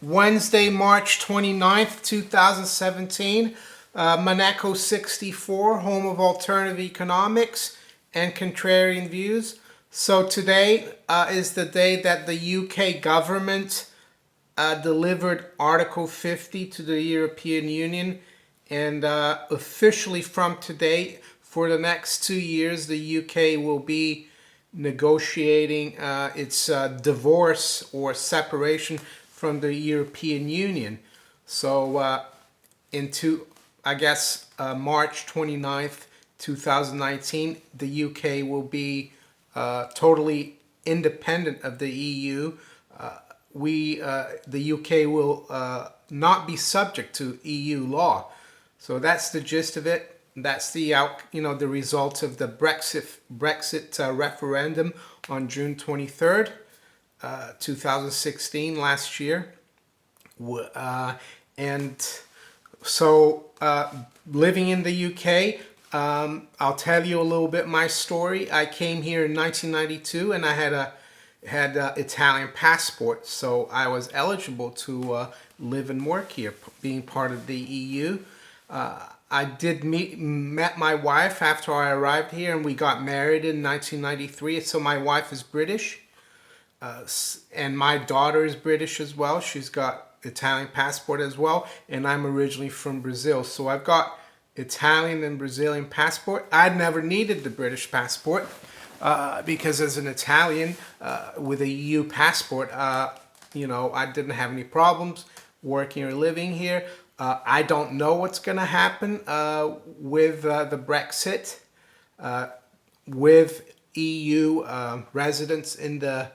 Wednesday, March 29th, 2017. Monaco 64, home of alternative economics and contrarian views. So today is the day that the UK government delivered Article 50 to the European Union, and officially from today, for the next 2 years, the UK will be negotiating its divorce or separation from the European Union. So into, I guess, March 29th, 2019, the UK will be totally independent of the EU. The UK will not be subject to EU law. So that's the gist of it. That's the result of the Brexit referendum on June 23rd, 2016, last year. And so, living in the UK, I'll tell you a little bit my story. I came here in 1992, and I had a Italian passport, so I was eligible to live and work here, being part of the EU. I met my wife after I arrived here, and we got married in 1993. So my wife is British, and my daughter is British as well. She's got Italian passport as well, and I'm originally from Brazil. So I've got Italian and Brazilian passport. I'd never needed the British passport because as an Italian with a EU passport, I didn't have any problems working or living here. I don't know what's going to happen with the Brexit, with EU residents in the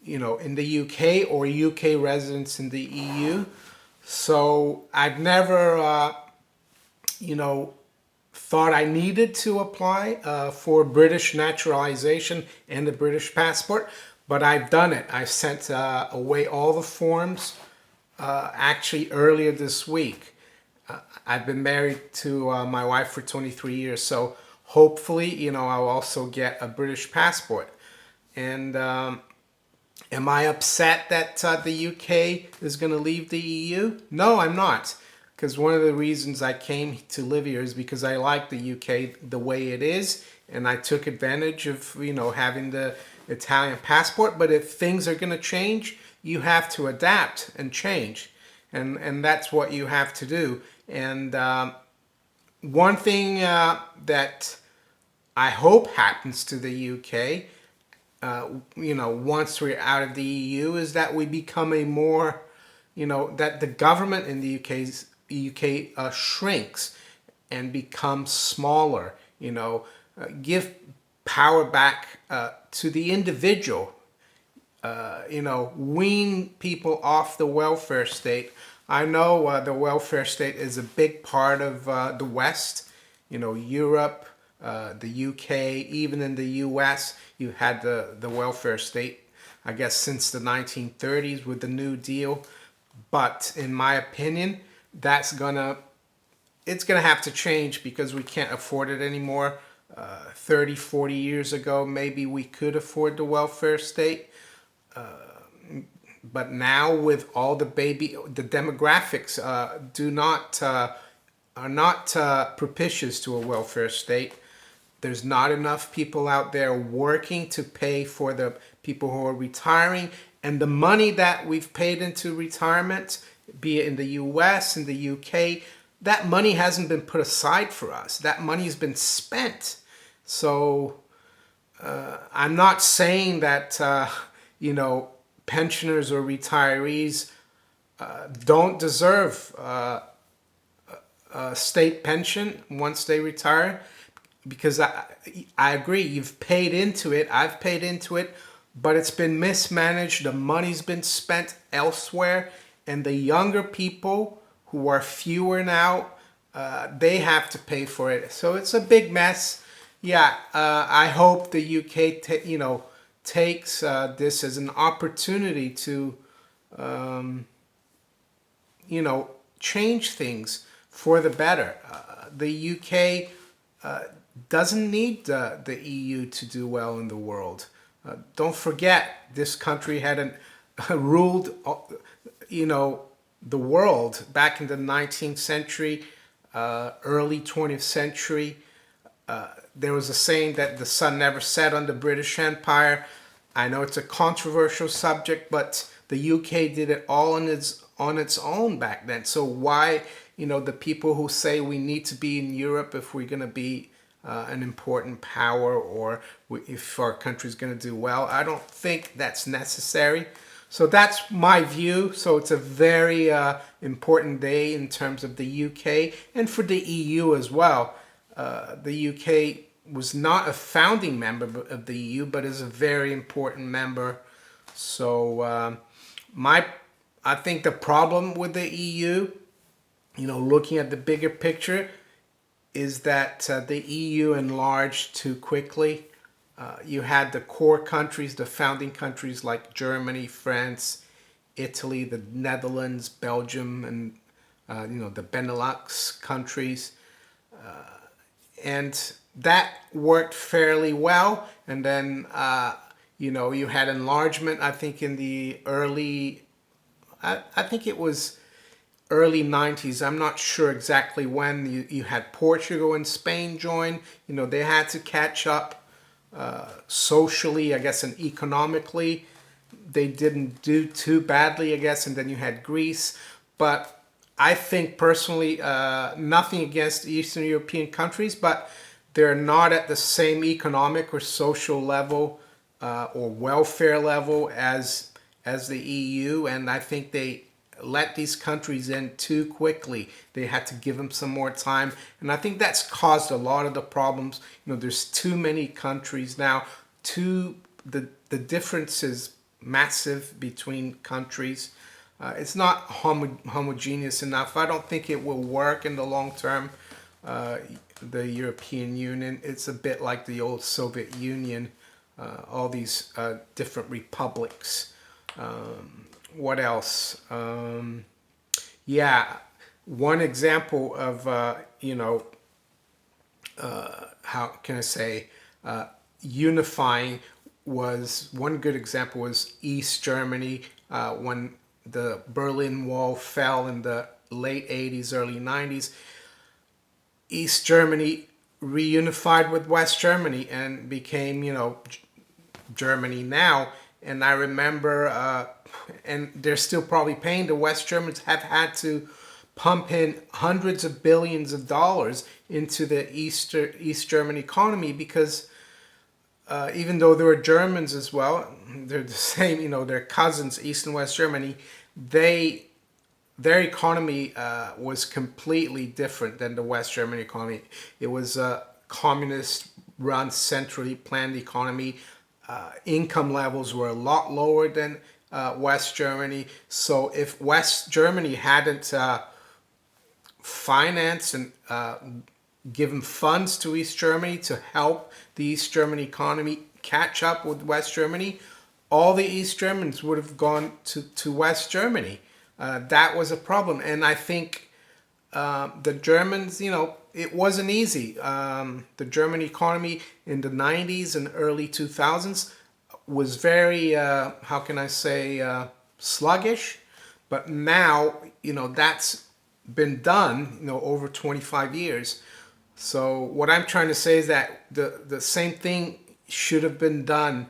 UK, or UK residents in the EU. So I've never, thought I needed to apply for British naturalization and the British passport, but I've done it. I've sent away all the forms actually earlier this week. I've been married to my wife for 23 years, so hopefully, I'll also get a British passport. And am I upset that the UK is going to leave the EU? No, I'm not. Because one of the reasons I came to live here is because I like the UK the way it is, and I took advantage of having the Italian passport. But if things are going to change, you have to adapt and change, and that's what you have to do. And one thing that I hope happens to the UK, once we're out of the EU, is that we become a more, that the government in the UK shrinks and becomes smaller. Give power back to the individual. Wean people off the welfare state. I know the welfare state is a big part of the West. Europe, the UK, even in the US, you had the welfare state, I guess, since the 1930s with the New Deal. But in my opinion, it's gonna have to change because we can't afford it anymore. 30, 40 years ago, maybe we could afford the welfare state. But now, with all the demographics are not propitious to a welfare state. There's not enough people out there working to pay for the people who are retiring, and the money that we've paid into retirement, be it in the US, in the UK, that money hasn't been put aside for us. That money's been spent. So I'm not saying that pensioners or retirees don't deserve a state pension once they retire, because I agree, you've paid into it, I've paid into it, but it's been mismanaged, the money's been spent elsewhere, and the younger people, who are fewer now, they have to pay for it. So it's a big mess. Yeah, I hope the UK takes this as an opportunity to change things for the better. The UK doesn't need the EU to do well in the world. Don't forget, this country had ruled you know, the world back in the 19th century, early 20th century, there was a saying that the sun never set on the British Empire. I know it's a controversial subject, but the UK did it all on its own back then. So why, the people who say we need to be in Europe if we're going to be an important power, or if our country's going to do well, I don't think that's necessary. So that's my view. So it's a very important day in terms of the UK and for the EU as well. The UK was not a founding member of the EU, but is a very important member. So I think the problem with the EU, looking at the bigger picture, is that the EU enlarged too quickly. You had the core countries, the founding countries like Germany, France, Italy, the Netherlands, Belgium, and the Benelux countries, and that worked fairly well. And then you had enlargement. I think in the I think it was early 90s. I'm not sure exactly when. You had Portugal and Spain join. They had to catch up socially, I guess, and economically. They didn't do too badly, I guess. And then you had Greece. But I think personally, nothing against Eastern European countries, but they're not at the same economic or social level or welfare level as the EU. And I think they let these countries in too quickly. They had to give them some more time. And I think that's caused a lot of the problems. There's too many countries now. The difference is massive between countries. It's not homogeneous enough. I don't think it will work in the long term. The European Union, it's a bit like the old Soviet Union, all these different republics. What else? Yeah, one example of, how can I say, unifying was, one good example was East Germany, when the Berlin Wall fell in the late 80s, early 90s. East Germany reunified with West Germany and became, Germany now. And I remember, and they're still probably paying, the West Germans have had to pump in hundreds of billions of dollars into the East German economy, because even though they were Germans as well, they're the same, they're cousins, East and West Germany, their economy was completely different than the West German economy. It was a communist-run, centrally planned economy. Income levels were a lot lower than West Germany. So if West Germany hadn't financed and given funds to East Germany to help the East German economy catch up with West Germany, all the East Germans would have gone to West Germany. That was a problem. And I think the Germans, it wasn't easy. The German economy in the 90s and early 2000s was very, how can I say, sluggish. But now, that's been done, over 25 years. So what I'm trying to say is that the same thing should have been done,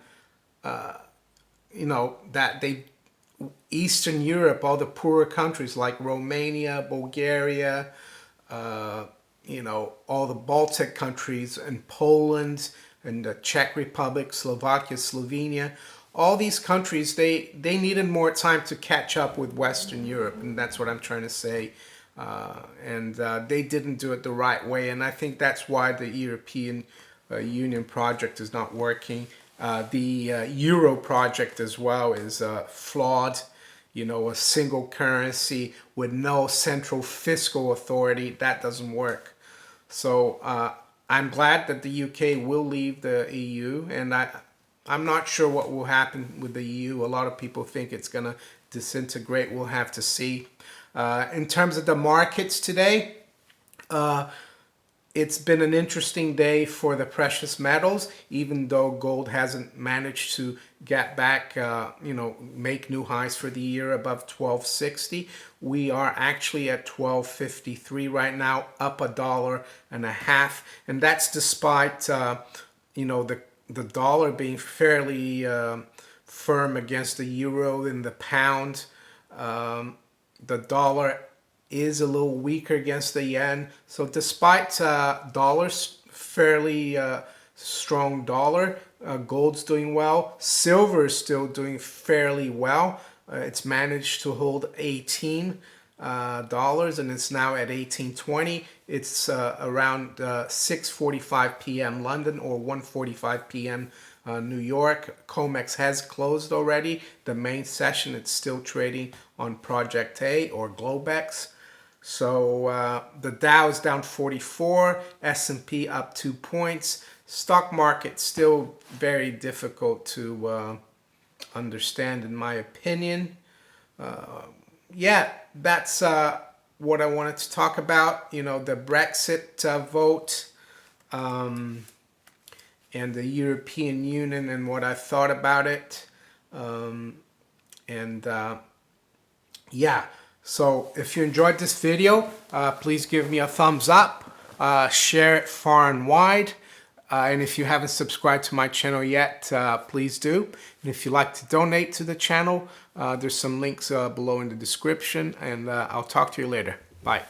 that Eastern Europe, all the poorer countries like Romania, Bulgaria, all the Baltic countries, and Poland, and the Czech Republic, Slovakia, Slovenia, all these countries, they needed more time to catch up with Western Europe, and that's what I'm trying to say. And they didn't do it the right way, and I think that's why the European Union project is not working. The Euro project as well is flawed. A single currency with no central fiscal authority, that doesn't work. So I'm glad that the UK will leave the EU, and I'm not sure what will happen with the EU. A lot of people think it's going to disintegrate. We'll have to see. In terms of the markets today, it's been an interesting day for the precious metals, even though gold hasn't managed to get back, make new highs for the year above 1260. We are actually at 1253 right now, up $1.50, and that's despite the dollar being fairly firm against the euro and the pound. The dollar is a little weaker against the yen. So despite dollars fairly strong dollar, gold's doing well. Silver is still doing fairly well. It's managed to hold $18 and it's now at 18.20. It's around 6:45 p.m. London or 1:45 p.m. New York. COMEX has closed already. The main session, it's still trading on Project A or Globex. So the Dow is down 44, S&P up 2 points. Stock market still very difficult to understand in my opinion. Yeah, that's what I wanted to talk about. The Brexit vote and the European Union and what I thought about it. Yeah. So if you enjoyed this video, please give me a thumbs up, share it far and wide, and if you haven't subscribed to my channel yet, please do. And if you'd like to donate to the channel, there's some links below in the description, and I'll talk to you later. Bye.